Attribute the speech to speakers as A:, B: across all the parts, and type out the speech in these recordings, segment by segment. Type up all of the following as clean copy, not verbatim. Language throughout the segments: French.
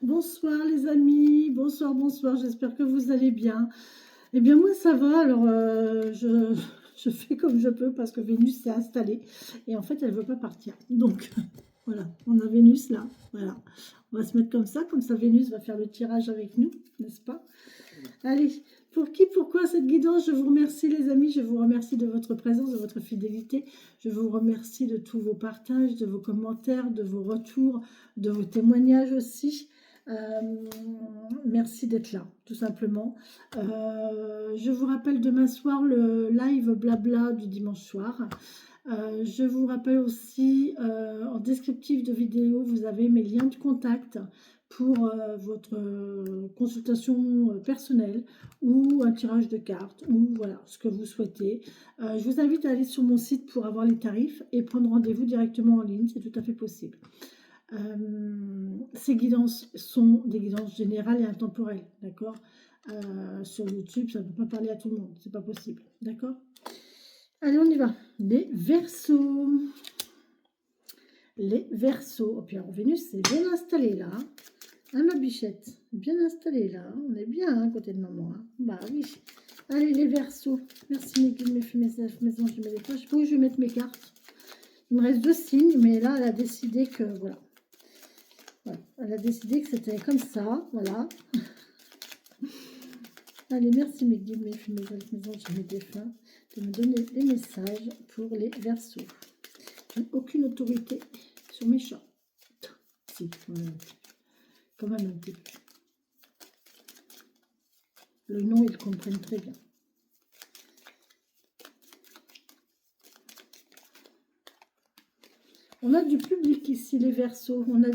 A: Bonsoir les amis, bonsoir, bonsoir, j'espère que vous allez bien. Eh bien moi ça va, alors je fais comme je peux parce que Vénus s'est installée et en fait elle ne veut pas partir. Donc voilà, on a Vénus là, voilà. On va se mettre comme ça Vénus va faire le tirage avec nous, n'est-ce pas? Allez, pour qui, pourquoi cette guidance? Je vous remercie les amis, je vous remercie de votre présence, de votre fidélité. Je vous remercie de tous vos partages, de vos commentaires, de vos retours, de vos témoignages aussi. Merci d'être là, tout simplement. Je vous rappelle demain soir le live blabla du dimanche soir. Je vous rappelle aussi, en descriptif de vidéo, vous avez mes liens de contact pour votre consultation personnelle ou un tirage de cartes ou voilà, ce que vous souhaitez. Je vous invite à aller sur mon site pour avoir les tarifs et prendre rendez-vous directement en ligne, c'est tout à fait possible. Ces guidances sont des guidances générales et intemporelles, d'accord? Sur YouTube, ça ne peut pas parler à tout le monde, c'est pas possible, d'accord? Allez, on y va. Les Verseaux. Les Verseaux. Oh, puis alors, Vénus, c'est bien installé là. Hein, ma bichette? Bien installé là. On est bien à côté de maman. Hein. Bah oui. Allez, les Verseaux. Merci, mes guides, mes messages, mes anges, mes étoiles. Je sais pas où je vais mettre mes cartes. Il me reste 2 signes, mais là, elle a décidé que, voilà. Voilà. Elle a décidé que c'était comme ça. Voilà. Allez, merci, mes guides, mes messages, mes anges, mes défunts, de me donner des messages pour les Verseaux. Aucune autorité sur mes chats. Si, quand même un petit peu. Le nom, ils comprennent très bien. On a du public ici, les Verseaux. On a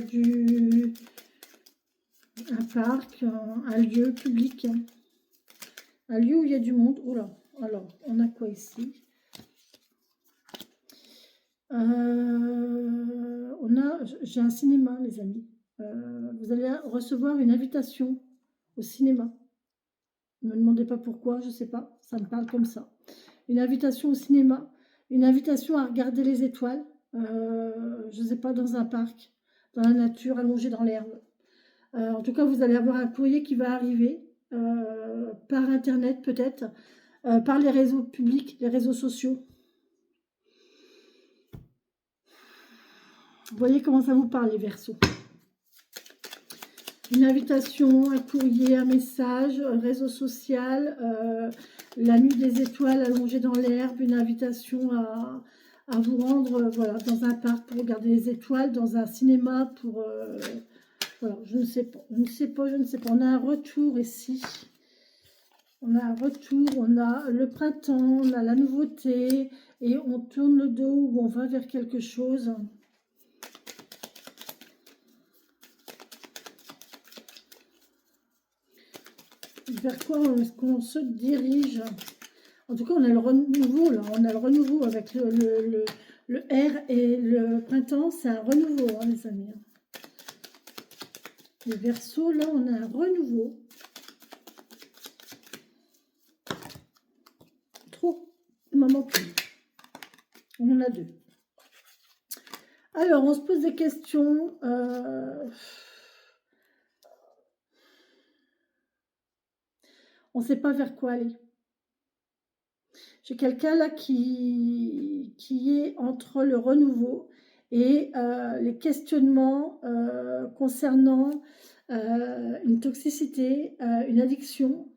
A: un parc, un lieu public. Un lieu où il y a du monde. Oh là, alors, on a quoi ici? J'ai un cinéma, les amis. Vous allez recevoir une invitation au cinéma. Ne me demandez pas pourquoi, je ne sais pas. Ça me parle comme ça. Une invitation au cinéma, une invitation à regarder les étoiles. Je ne sais pas, dans un parc, dans la nature, allongé dans l'herbe. En tout cas, vous allez avoir un courrier qui va arriver par Internet peut-être, par les réseaux publics, les réseaux sociaux. Vous voyez comment ça vous parle, les Verseaux. Une invitation, un courrier, un message, un réseau social, la nuit des étoiles allongée dans l'herbe, une invitation à vous rendre voilà, dans un parc pour regarder les étoiles, dans un cinéma pour... voilà, je ne sais pas, je ne sais pas, je ne sais pas. On a un retour ici. On a un retour, on a le printemps, on a la nouveauté, et on tourne le dos ou on va vers quelque chose. Vers quoi est-ce qu'on se dirige? En tout cas, on a le renouveau, là. On a le renouveau avec le R et le printemps. C'est un renouveau, hein, les amis. Les Verseaux, là, on a un renouveau. Trop. Il m'en manque une. On en a 2. Alors, on se pose des questions. On ne sait pas vers quoi aller. J'ai quelqu'un là qui est entre le renouveau et les questionnements concernant une toxicité, une addiction.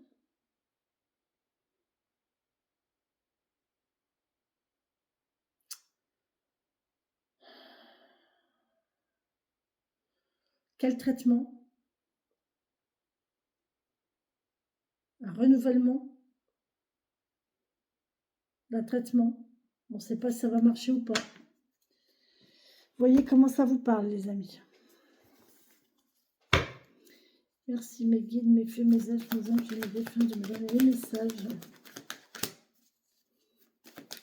A: Quel traitement? Un renouvellement d'un traitement. On ne sait pas si ça va marcher ou pas. Vous voyez comment ça vous parle, les amis. Merci mes guides, mes fées, mes elfes, mes anges et mes défunts de me donner les messages.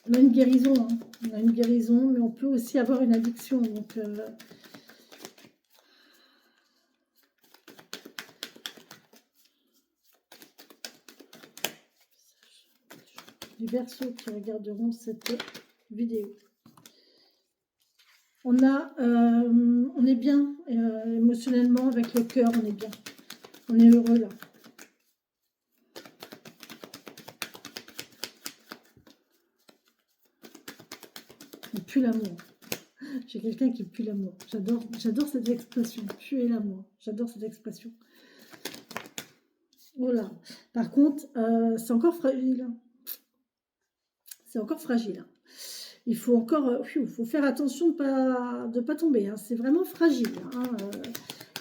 A: On a une guérison, hein. On a une guérison, mais on peut aussi avoir une addiction. Donc, les Verseaux qui regarderont cette vidéo. On est bien émotionnellement, avec le cœur, on est bien. On est heureux là. On pue l'amour. J'ai quelqu'un qui pue l'amour. J'adore cette expression. Puer l'amour. J'adore cette expression. Voilà. Par contre, c'est encore fragile. C'est encore fragile. Il faut encore, faut faire attention de pas tomber. Hein. C'est vraiment fragile. Hein.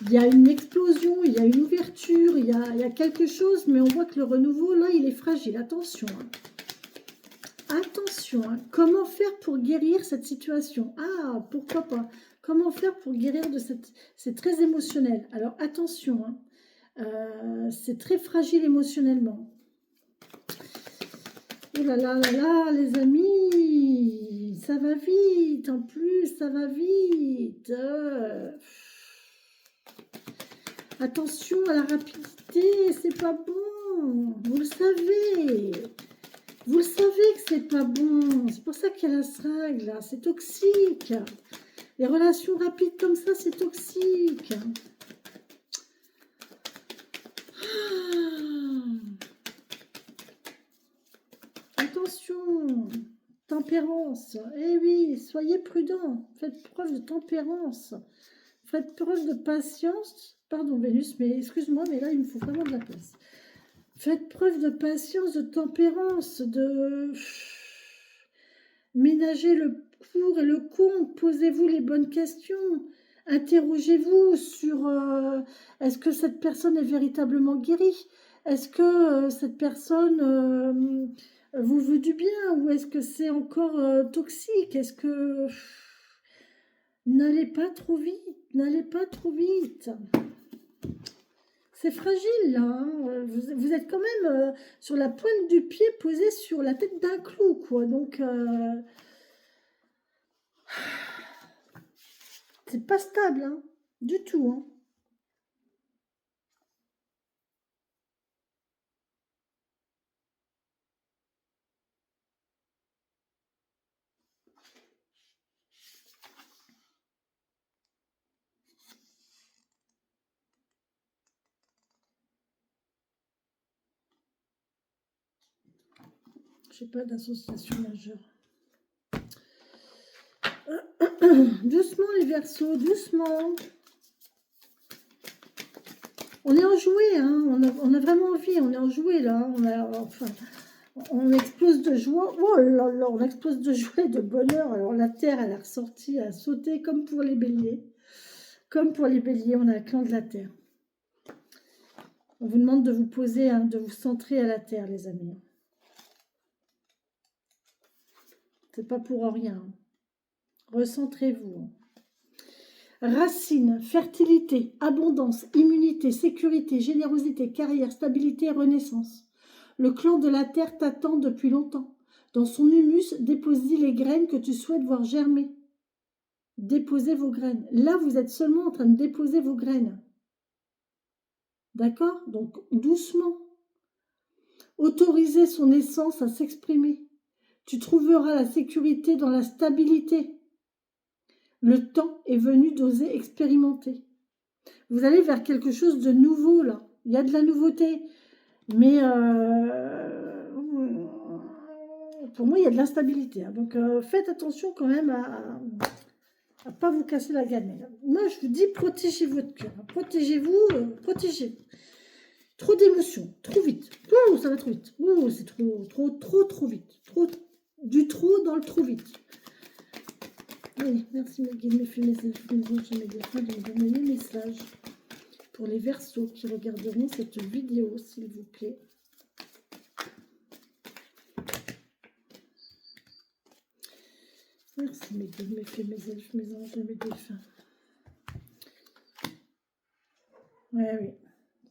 A: Il y a une explosion, il y a une ouverture, il y a quelque chose, mais on voit que le renouveau, là, il est fragile. Attention. Hein. Attention. Hein. Comment faire pour guérir cette situation? Ah, pourquoi pas? Comment faire pour guérir de cette... C'est très émotionnel. Alors, attention. Hein. C'est très fragile émotionnellement. Oh là là là là, les amis, ça va vite, en plus, ça va vite. Attention à la rapidité, c'est pas bon, vous le savez. Vous le savez que c'est pas bon, c'est pour ça qu'il y a la seringue, là, c'est toxique. Les relations rapides comme ça, c'est toxique. Attention, tempérance. Eh oui, soyez prudents. Faites preuve de tempérance. Faites preuve de patience. Pardon, Vénus, mais excuse-moi, mais là, il me faut vraiment de la place. Faites preuve de patience, de tempérance, de ménager le pour et le contre. Posez-vous les bonnes questions. Interrogez-vous sur est-ce que cette personne est véritablement guérie? Est-ce que cette personne vous veut du bien ou est-ce que c'est encore toxique? Est-ce que... N'allez pas trop vite, n'allez pas trop vite. C'est fragile là, hein. Vous êtes quand même sur la pointe du pied posé sur la tête d'un clou, quoi. Donc, c'est pas stable, hein, du tout. Hein. Je sais pas d'association majeure. Doucement les Verseaux, doucement. On est enjoué, hein. On a vraiment envie, on est enjoué là. On explose de joie. Oh là là, on explose de joie et de bonheur. Alors la terre, elle est ressortie, elle a sauté comme pour les béliers. Comme pour les béliers, on a le clan de la terre. On vous demande de vous poser, hein, de vous centrer à la terre, les amis. C'est pas pour rien. Recentrez-vous. Racines, fertilité, abondance, immunité, sécurité, générosité, carrière, stabilité, renaissance. Le clan de la terre t'attend depuis longtemps. Dans son humus, déposez les graines que tu souhaites voir germer. Déposez vos graines. Là, vous êtes seulement en train de déposer vos graines. D'accord? Donc, doucement. Autorisez son essence à s'exprimer. Tu trouveras la sécurité dans la stabilité. Le temps est venu d'oser expérimenter. Vous allez vers quelque chose de nouveau, là. Il y a de la nouveauté. Mais pour moi, il y a de l'instabilité. Hein. Donc, faites attention quand même à ne pas vous casser la gamelle. Moi, je vous dis, protégez votre cœur. Protégez-vous, protégez-vous. Trop d'émotions, trop vite. Ouh, ça va trop vite. Ouh, c'est trop vite. Du trop dans le trop vite. Oui, merci mes guides, mes filles, mes elfes, mes anges et mes défunts de me donner les messages pour les Verseaux qui regarderont cette vidéo, s'il vous plaît. Merci mes guides, mes filles, mes elfes, mes anges et mes défunts. Oui,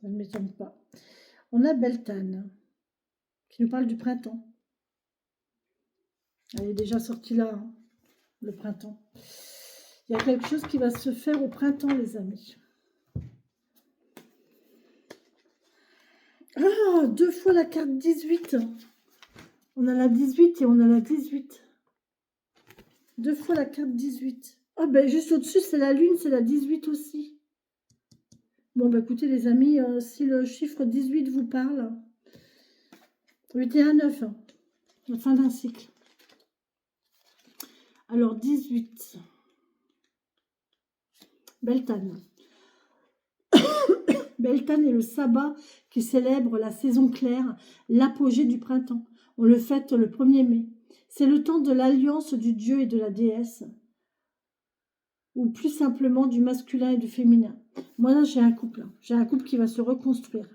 A: ça ne m'étonne pas. On a Beltane qui nous parle du printemps. Elle est déjà sortie là, hein, le printemps. Il y a quelque chose qui va se faire au printemps, les amis. Ah, 2 fois la carte 18. On a la 18 et on a la 18. 2 fois la carte 18. Ah ben juste au-dessus, c'est la lune, c'est la 18 aussi. Bon, bah écoutez les amis, si le chiffre 18 vous parle, 8 et 1, 9, la fin d'un cycle. Alors 18, Beltane. Beltane est le sabbat qui célèbre la saison claire, l'apogée du printemps. On le fête le 1er mai. C'est le temps de l'alliance du dieu et de la déesse, ou plus simplement du masculin et du féminin. Moi là j'ai un couple. J'ai un couple qui va se reconstruire,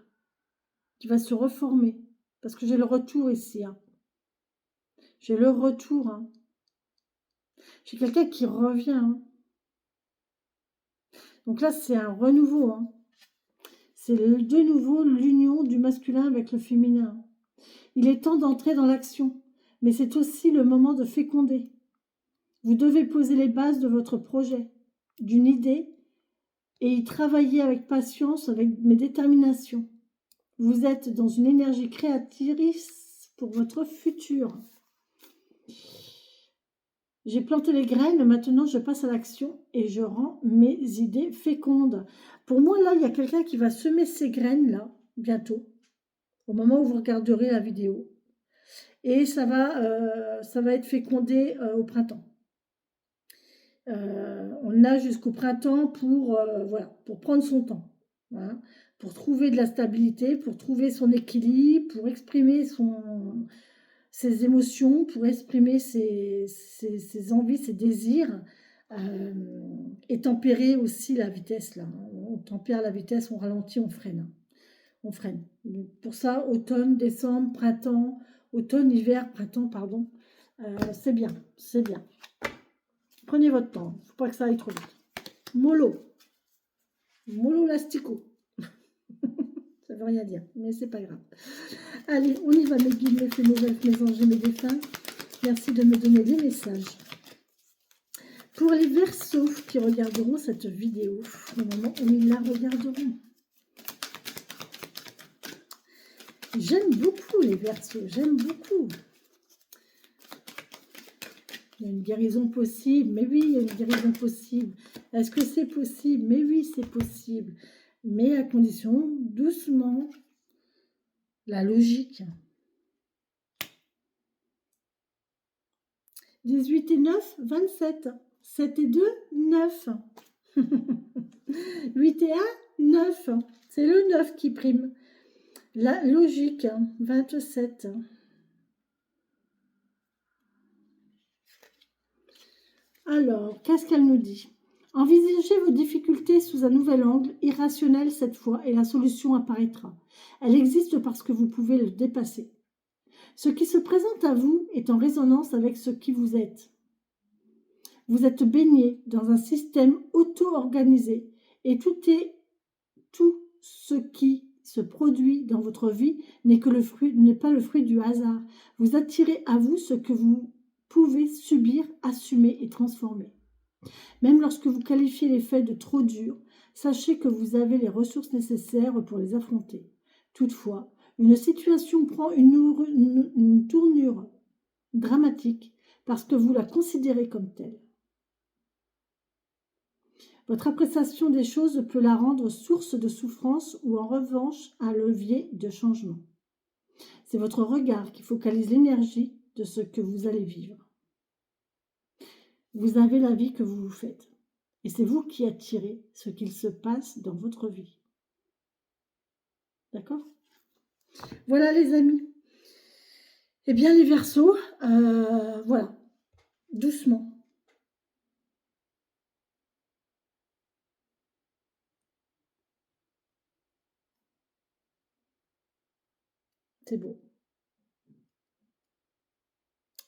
A: qui va se reformer. Parce que j'ai le retour ici. Hein. J'ai le retour. Hein. J'ai quelqu'un qui revient. Hein. Donc là c'est un renouveau. Hein. C'est de nouveau l'union du masculin avec le féminin. Il est temps d'entrer dans l'action, mais c'est aussi le moment de féconder. Vous devez poser les bases de votre projet, d'une idée, et y travailler avec patience, avec mes déterminations. Vous êtes dans une énergie créatrice pour votre futur. J'ai planté les graines, maintenant je passe à l'action et je rends mes idées fécondes. Pour moi, là, il y a quelqu'un qui va semer ces graines, là, bientôt, au moment où vous regarderez la vidéo. Et ça va être fécondé au printemps. On a jusqu'au printemps voilà, pour prendre son temps, voilà, pour trouver de la stabilité, pour trouver son équilibre, pour exprimer ses émotions, pour exprimer ses envies, ses désirs, et tempérer aussi la vitesse. Là. On tempère la vitesse, on ralentit, on freine. On freine. Donc, pour ça, automne, décembre, printemps, automne, hiver, printemps, pardon, c'est bien, c'est bien. Prenez votre temps, il ne faut pas que ça aille trop vite. Mollo. Mollo lastico. Ça ne veut rien dire, mais c'est pas grave. Allez, on y va, mes guides, mes fées, mes elfes, mes anges et mes défunts. Merci de me donner des messages. Pour les Verseaux qui regarderont cette vidéo, au moment où ils la regarderont. J'aime beaucoup les Verseaux, j'aime beaucoup. Il y a une guérison possible, mais oui, il y a une guérison possible. Est-ce que c'est possible? Mais oui, c'est possible. Mais à condition, doucement, la logique. 18 et 9, 27. 7 et 2, 9. 8 et 1, 9. C'est le 9 qui prime. La logique, 27. Alors, qu'est-ce qu'elle nous dit? Envisagez vos difficultés sous un nouvel angle, irrationnel cette fois, et la solution apparaîtra. Elle existe parce que vous pouvez le dépasser. Ce qui se présente à vous est en résonance avec ce qui vous êtes. Vous êtes baigné dans un système auto-organisé et tout ce qui se produit dans votre vie n'est pas le fruit du hasard. Vous attirez à vous ce que vous pouvez subir, assumer et transformer. Même lorsque vous qualifiez les faits de trop durs, sachez que vous avez les ressources nécessaires pour les affronter. Toutefois, une situation prend une tournure dramatique parce que vous la considérez comme telle. Votre appréciation des choses peut la rendre source de souffrance ou en revanche un levier de changement. C'est votre regard qui focalise l'énergie de ce que vous allez vivre. Vous avez la vie que vous vous faites et c'est vous qui attirez ce qu'il se passe dans votre vie. D'accord? Voilà les amis. Eh bien les Verseaux, voilà, doucement. C'est beau.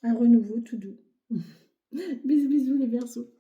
A: Un renouveau tout doux. Bisous, bisous les Verseaux.